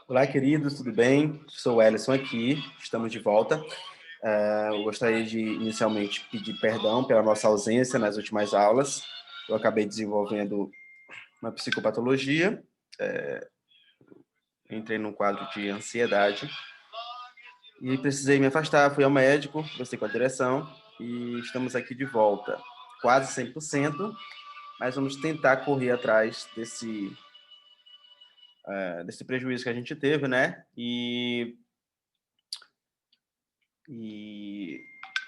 Olá, queridos, tudo bem? Sou o Ellison aqui, estamos de volta. Eu gostaria de, inicialmente, pedir perdão pela nossa ausência nas últimas aulas. Eu acabei desenvolvendo uma psicopatologia, entrei num quadro de ansiedade e precisei me afastar. Fui ao médico, conversei com a direção e estamos aqui de volta, quase 100%, mas vamos tentar correr atrás desse prejuízo que a gente teve, né? E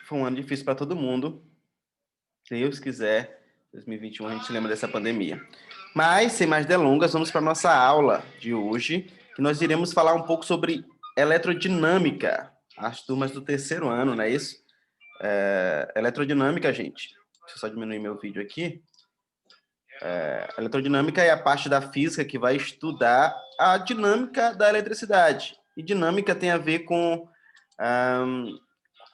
foi um ano difícil para todo mundo. Se Deus quiser, 2021 a gente se lembra dessa pandemia. Mas, sem mais delongas, vamos para a nossa aula de hoje, que nós iremos falar um pouco sobre eletrodinâmica. As turmas do terceiro ano, não é isso? Eletrodinâmica, gente. Deixa eu só diminuir meu vídeo aqui. Eletrodinâmica é a parte da física que vai estudar a dinâmica da eletricidade. E dinâmica tem a ver com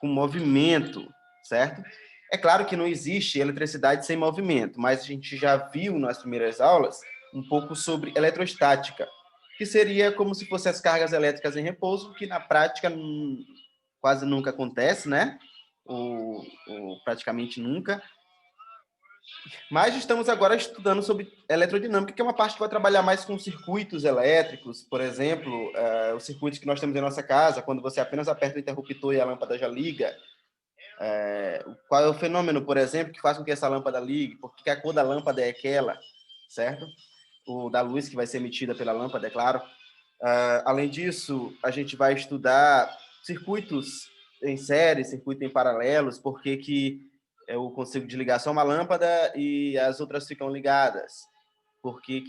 movimento, certo? É claro que não existe eletricidade sem movimento, mas a gente já viu nas primeiras aulas um pouco sobre eletrostática, que seria como se fossem as cargas elétricas em repouso, que na prática quase nunca acontece, né? Ou praticamente nunca. Mas estamos agora estudando sobre eletrodinâmica, que é uma parte que vai trabalhar mais com circuitos elétricos, por exemplo, os circuitos que nós temos em nossa casa, quando você apenas aperta o interruptor e a lâmpada já liga. Qual é o fenômeno, por exemplo, que faz com que essa lâmpada ligue? Por que a cor da lâmpada é aquela, certo? O da luz que vai ser emitida pela lâmpada, é claro. Além disso, a gente vai estudar circuitos em série, circuito em paralelos, por que eu consigo desligar só uma lâmpada e as outras ficam ligadas? Por que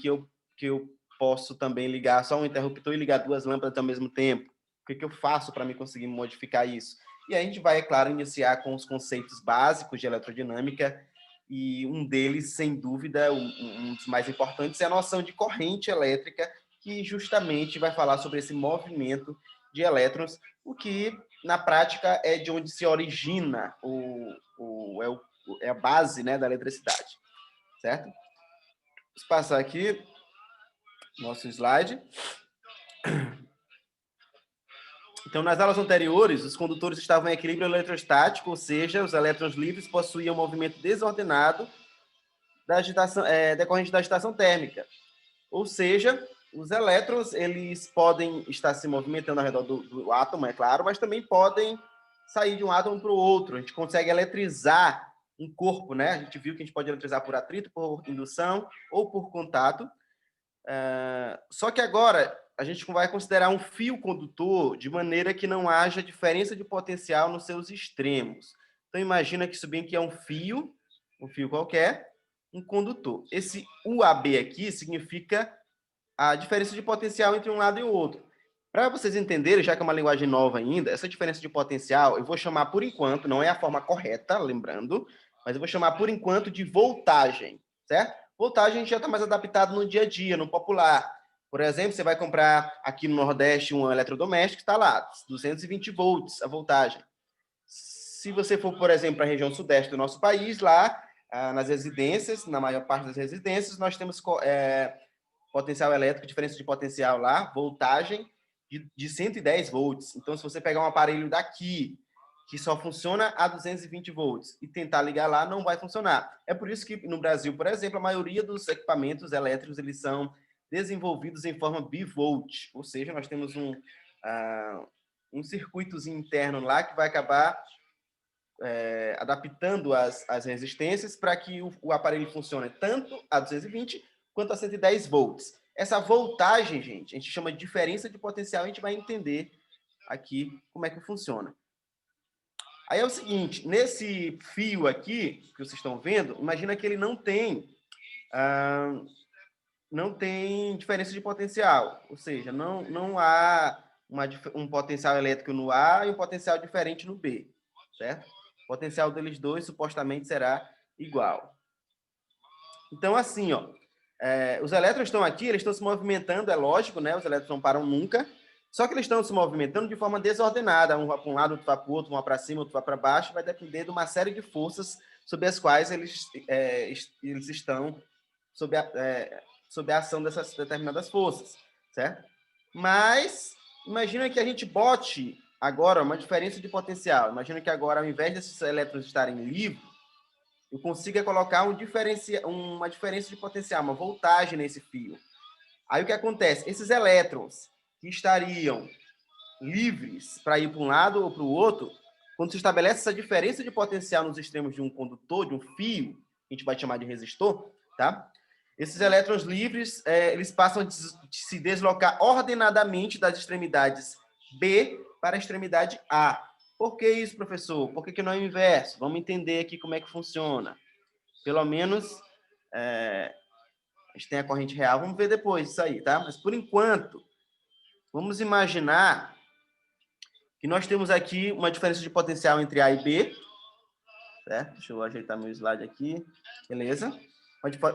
eu posso também ligar só um interruptor e ligar duas lâmpadas ao mesmo tempo? O que eu faço para me conseguir modificar isso? E aí a gente vai, é claro, iniciar com os conceitos básicos de eletrodinâmica, e um deles, sem dúvida, um dos mais importantes, é a noção de corrente elétrica, que justamente vai falar sobre esse movimento de elétrons, o que, na prática, é de onde se origina é a base, né, da eletricidade, certo? Vamos passar aqui nosso slide. Então, nas aulas anteriores, os condutores estavam em equilíbrio eletrostático, ou seja, os elétrons livres possuíam um movimento desordenado da agitação, decorrente da agitação térmica. Ou seja, os elétrons eles podem estar se movimentando ao redor do átomo, é claro, mas também podem sair de um átomo para o outro. A gente consegue eletrizar um corpo, né? A gente viu que a gente pode eletrizar por atrito, por indução ou por contato. Só que agora a gente vai considerar um fio condutor de maneira que não haja diferença de potencial nos seus extremos. Então, imagina que isso bem que é um fio qualquer, um condutor. Esse UAB aqui significa a diferença de potencial entre um lado e o outro. Para vocês entenderem, já que é uma linguagem nova ainda, essa diferença de potencial, eu vou chamar por enquanto, não é a forma correta, lembrando, mas eu vou chamar por enquanto de voltagem, certo? Voltagem a gente já está mais adaptado no dia a dia, no popular. Por exemplo, você vai comprar aqui no Nordeste um eletrodoméstico, está lá, 220 volts a voltagem. Se você for, por exemplo, para a região sudeste do nosso país, lá nas residências, na maior parte das residências, nós temos potencial elétrico, diferença de potencial lá, voltagem de 110 volts. Então, se você pegar um aparelho daqui, que só funciona a 220 volts, e tentar ligar lá, não vai funcionar. É por isso que no Brasil, por exemplo, a maioria dos equipamentos elétricos eles são desenvolvidos em forma bivolt, ou seja, nós temos um circuitozinho interno lá que vai acabar adaptando as resistências para que o aparelho funcione tanto a 220 quanto a 110 volts. Essa voltagem, gente, a gente chama de diferença de potencial, a gente vai entender aqui como é que funciona. Aí é o seguinte, nesse fio aqui, que vocês estão vendo, imagina que ele não tem diferença de potencial, ou seja, não há um potencial elétrico no A e um potencial diferente no B, certo? O potencial deles dois supostamente será igual. Então, assim, ó, os elétrons estão aqui, eles estão se movimentando, é lógico, né? Os elétrons não param nunca, só que eles estão se movimentando de forma desordenada, um vai para um lado, outro vai para o outro, um vai para cima, outro vai para baixo, vai depender de uma série de forças sobre as quais eles estão sob a ação dessas determinadas forças, certo? Mas imagina que a gente bote agora uma diferença de potencial. Imagina que agora, ao invés desses elétrons estarem livres, eu consiga colocar uma diferença de potencial, uma voltagem nesse fio. Aí o que acontece? Esses elétrons que estariam livres para ir para um lado ou para o outro, quando se estabelece essa diferença de potencial nos extremos de um condutor, de um fio, que a gente vai chamar de resistor, tá? Esses elétrons livres, eles passam a se deslocar ordenadamente das extremidades B para a extremidade A. Por que isso, professor? Por que não é o inverso? Vamos entender aqui como é que funciona. Pelo menos, a gente tem a corrente real, vamos ver depois isso aí, tá? Mas, por enquanto, vamos imaginar que nós temos aqui uma diferença de potencial entre A e B, certo? Deixa eu ajeitar meu slide aqui, beleza?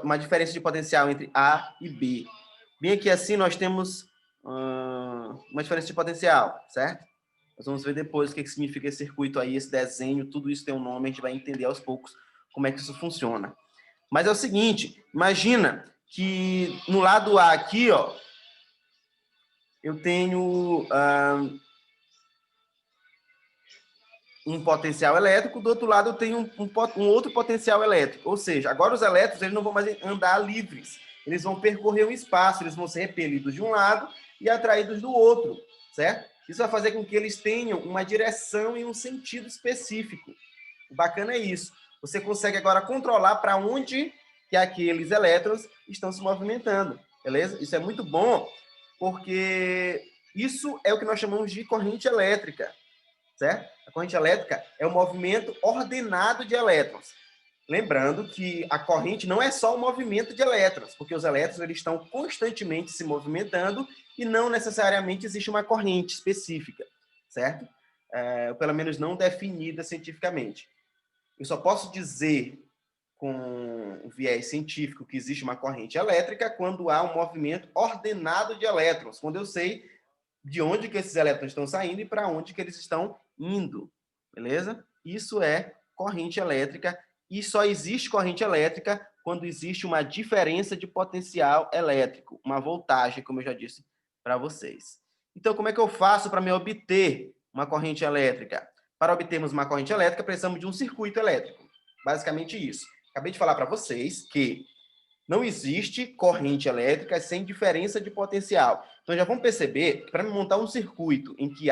Uma diferença de potencial entre A e B. Bem aqui assim, nós temos uma diferença de potencial, certo? Nós vamos ver depois o que significa esse circuito aí, esse desenho, tudo isso tem um nome, a gente vai entender aos poucos como é que isso funciona. Mas é o seguinte, imagina que no lado A aqui, ó, eu tenho um potencial elétrico, do outro lado eu tenho um outro potencial elétrico. Ou seja, agora os elétrons eles não vão mais andar livres, eles vão percorrer um espaço, eles vão ser repelidos de um lado e atraídos do outro, certo? Isso vai fazer com que eles tenham uma direção e um sentido específico. O bacana é isso. Você consegue agora controlar para onde que aqueles elétrons estão se movimentando, beleza? Isso é muito bom, porque isso é o que nós chamamos de corrente elétrica, certo? A corrente elétrica é o movimento ordenado de elétrons. Lembrando que a corrente não é só o movimento de elétrons, porque os elétrons eles estão constantemente se movimentando e não necessariamente existe uma corrente específica, certo? Pelo menos não definida cientificamente. Eu só posso dizer com o viés científico que existe uma corrente elétrica quando há um movimento ordenado de elétrons, quando eu sei de onde que esses elétrons estão saindo e para onde que eles estão indo, beleza? Isso é corrente elétrica e só existe corrente elétrica quando existe uma diferença de potencial elétrico, uma voltagem, como eu já disse para vocês. Então, como é que eu faço para me obter uma corrente elétrica? Para obtermos uma corrente elétrica, precisamos de um circuito elétrico. Basicamente isso. Acabei de falar para vocês que não existe corrente elétrica sem diferença de potencial. Então, já vão perceber que para montar um circuito em que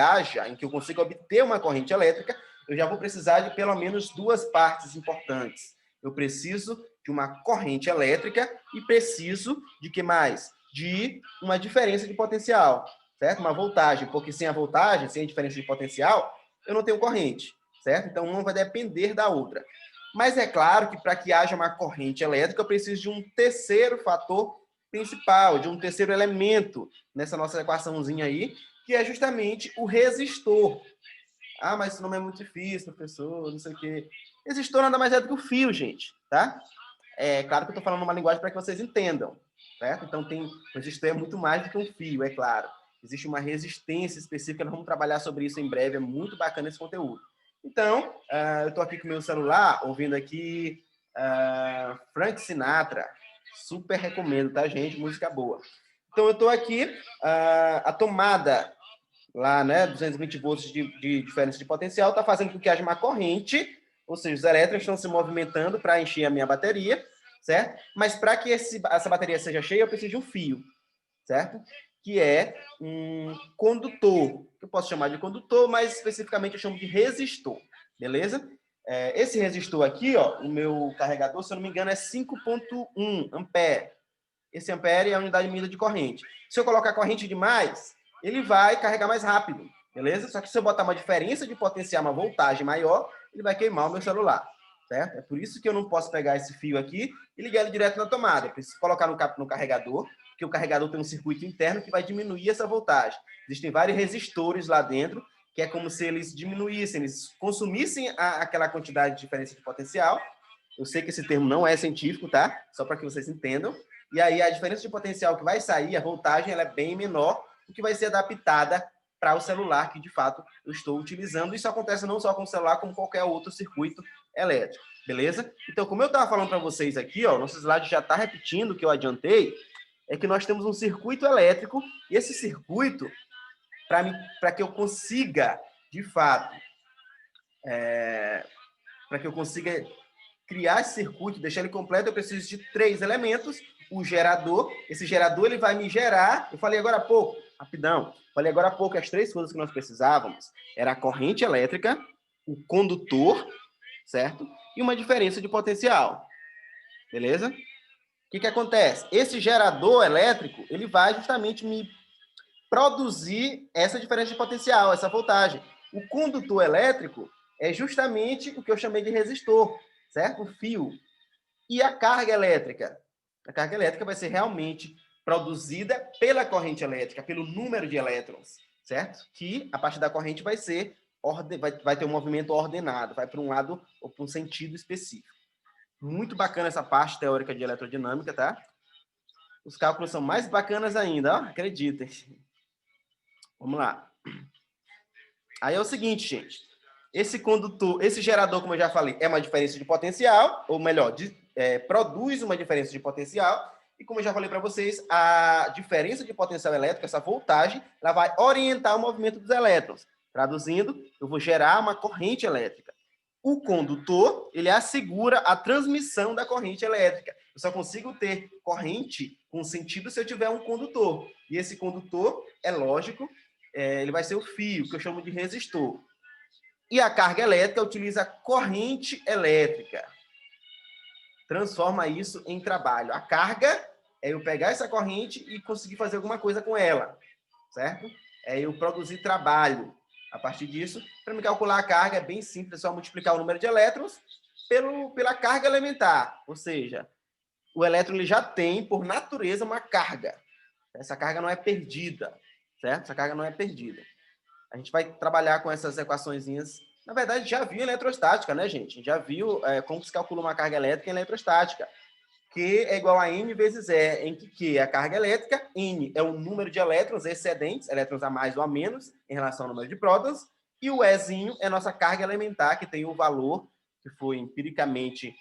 eu consiga obter uma corrente elétrica, eu já vou precisar de pelo menos duas partes importantes. Eu preciso de uma corrente elétrica e preciso de que mais? De uma diferença de potencial, certo? Uma voltagem, porque sem a voltagem, sem a diferença de potencial, eu não tenho corrente, certo? Então, uma vai depender da outra. Mas é claro que para que haja uma corrente elétrica, eu preciso de um terceiro fator principal, de um terceiro elemento nessa nossa equaçãozinha aí, que é justamente o resistor. Ah, mas esse nome é muito difícil, professor, não sei o quê. Resistor nada mais é do que o fio, gente, tá? É claro que eu estou falando uma linguagem para que vocês entendam, certo? Então, o resistor é muito mais do que um fio, é claro. Existe uma resistência específica, nós vamos trabalhar sobre isso em breve, é muito bacana esse conteúdo. Então, eu estou aqui com o meu celular, ouvindo aqui Frank Sinatra. Super recomendo, tá, gente? Música boa. Então, eu estou aqui, a tomada lá, né, 220 volts de diferença de potencial, está fazendo com que haja uma corrente, ou seja, os elétrons estão se movimentando para encher a minha bateria, certo? Mas para que essa bateria seja cheia, eu preciso de um fio, certo? Que é um condutor, que eu posso chamar de condutor, mas especificamente eu chamo de resistor, beleza? Esse resistor aqui, ó, o meu carregador, se eu não me engano, é 5,1 ampere. Esse ampere é a unidade medida de corrente. Se eu colocar corrente demais, ele vai carregar mais rápido, beleza? Só que se eu botar uma diferença de potencial, uma voltagem maior, ele vai queimar o meu celular, certo? É por isso que eu não posso pegar esse fio aqui e ligar ele direto na tomada. Eu preciso colocar no carregador, porque o carregador tem um circuito interno que vai diminuir essa voltagem. Existem vários resistores lá dentro, que é como se eles diminuíssem, eles consumissem aquela quantidade de diferença de potencial. Eu sei que esse termo não é científico, tá? Só para que vocês entendam. E aí a diferença de potencial que vai sair, a voltagem, ela é bem menor, o que vai ser adaptada para o celular que, de fato, eu estou utilizando. Isso acontece não só com o celular, como qualquer outro circuito elétrico, beleza? Então, como eu estava falando para vocês aqui, ó, nosso slide já está repetindo o que eu adiantei, é que nós temos um circuito elétrico, e esse circuito, para que eu consiga, de fato, para que eu consiga criar esse circuito, deixar ele completo, eu preciso de 3 elementos. O gerador, esse gerador ele vai me gerar, eu falei agora há pouco, rapidão, falei agora há pouco que as 3 coisas que nós precisávamos era a corrente elétrica, o condutor, certo? E uma diferença de potencial, beleza? O que acontece? Esse gerador elétrico, ele vai justamente me produzir essa diferença de potencial, essa voltagem. O condutor elétrico é justamente o que eu chamei de resistor, certo? O fio. E a carga elétrica? A carga elétrica vai ser realmente produzida pela corrente elétrica, pelo número de elétrons, certo? Que a partir da corrente vai ter um movimento ordenado, vai para um lado ou para um sentido específico. Muito bacana essa parte teórica de eletrodinâmica, tá? Os cálculos são mais bacanas ainda, ó, acreditem. Vamos lá. Aí é o seguinte, gente. Esse condutor, esse gerador, como eu já falei, é uma diferença de potencial, ou melhor, produz uma diferença de potencial. E como eu já falei para vocês, a diferença de potencial elétrico, essa voltagem, ela vai orientar o movimento dos elétrons. Traduzindo, eu vou gerar uma corrente elétrica. O condutor, ele assegura a transmissão da corrente elétrica. Eu só consigo ter corrente com sentido se eu tiver um condutor. E esse condutor, é lógico, ele vai ser o fio, que eu chamo de resistor. E a carga elétrica utiliza corrente elétrica. Transforma isso em trabalho. A carga é eu pegar essa corrente e conseguir fazer alguma coisa com ela, certo? É eu produzir trabalho. A partir disso, para me calcular a carga, é bem simples, é só multiplicar o número de elétrons pela carga elementar. Ou seja, o elétron ele já tem, por natureza, uma carga. Essa carga não é perdida, certo? Essa carga não é perdida. A gente vai trabalhar com essas equaçõezinhas. Na verdade, já viu eletrostática, né, gente? A gente já viu como se calcula uma carga elétrica em eletrostática. Q é igual a N vezes E, em que Q é a carga elétrica, N é o número de elétrons excedentes, elétrons a mais ou a menos, em relação ao número de prótons, e o Ezinho é a nossa carga elementar, que tem o valor que foi empiricamente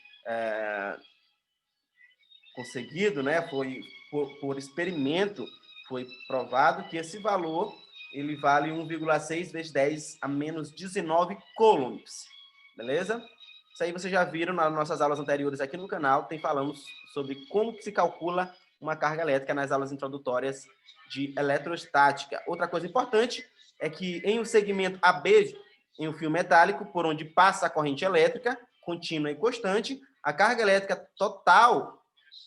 conseguido, né? Foi por experimento, foi provado que esse valor ele vale 1,6 vezes 10 a menos 19 coulombs, beleza? Isso aí vocês já viram nas nossas aulas anteriores aqui no canal, falamos sobre como que se calcula uma carga elétrica nas aulas introdutórias de eletrostática. Outra coisa importante é que em um segmento AB, em um fio metálico, por onde passa a corrente elétrica, contínua e constante, a carga elétrica total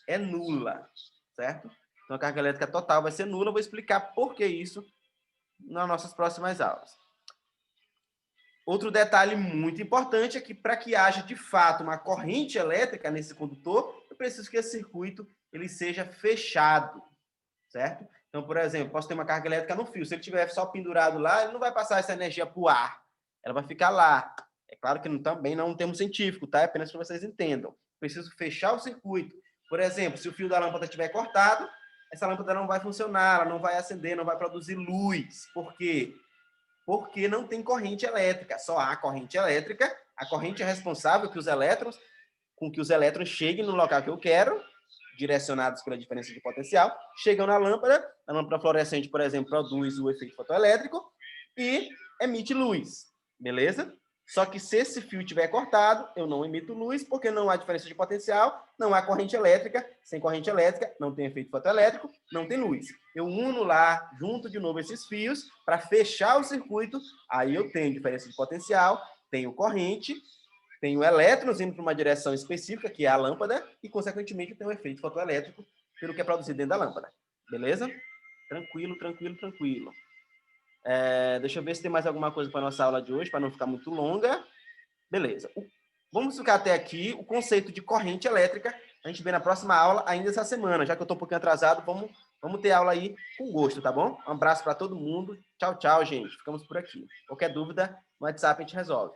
é nula, certo? Então, a carga elétrica total vai ser nula. Eu vou explicar por que isso nas nossas próximas aulas. Outro detalhe muito importante é que, para que haja, de fato, uma corrente elétrica nesse condutor, eu preciso que esse circuito ele seja fechado, certo? Então, por exemplo, posso ter uma carga elétrica no fio. Se ele estiver só pendurado lá, ele não vai passar essa energia para o ar. Ela vai ficar lá. É claro que também não é um termo científico, tá? É apenas para vocês entendam. Preciso fechar o circuito. Por exemplo, se o fio da lâmpada estiver cortado, essa lâmpada não vai funcionar, ela não vai acender, não vai produzir luz. Por quê? Porque não tem corrente elétrica. Só há corrente elétrica. A corrente é responsável com que os elétrons cheguem no local que eu quero, direcionados pela diferença de potencial, chegam na lâmpada. A lâmpada fluorescente, por exemplo, produz o efeito fotoelétrico e emite luz. Beleza? Só que se esse fio estiver cortado, eu não emito luz, porque não há diferença de potencial, não há corrente elétrica. Sem corrente elétrica, não tem efeito fotoelétrico, não tem luz. Eu uno lá, junto de novo esses fios, para fechar o circuito, aí eu tenho diferença de potencial, tenho corrente, tenho elétrons indo para uma direção específica, que é a lâmpada, e, consequentemente, eu tenho um efeito fotoelétrico pelo que é produzido dentro da lâmpada. Beleza? Tranquilo, tranquilo, tranquilo. Deixa eu ver se tem mais alguma coisa para a nossa aula de hoje, para não ficar muito longa. Beleza. Vamos ficar até aqui. O conceito de corrente elétrica, a gente vê na próxima aula, ainda essa semana. Já que eu estou um pouquinho atrasado, vamos ter aula aí com gosto, tá bom? Um abraço para todo mundo. Tchau, tchau, gente. Ficamos por aqui. Qualquer dúvida, no WhatsApp a gente resolve.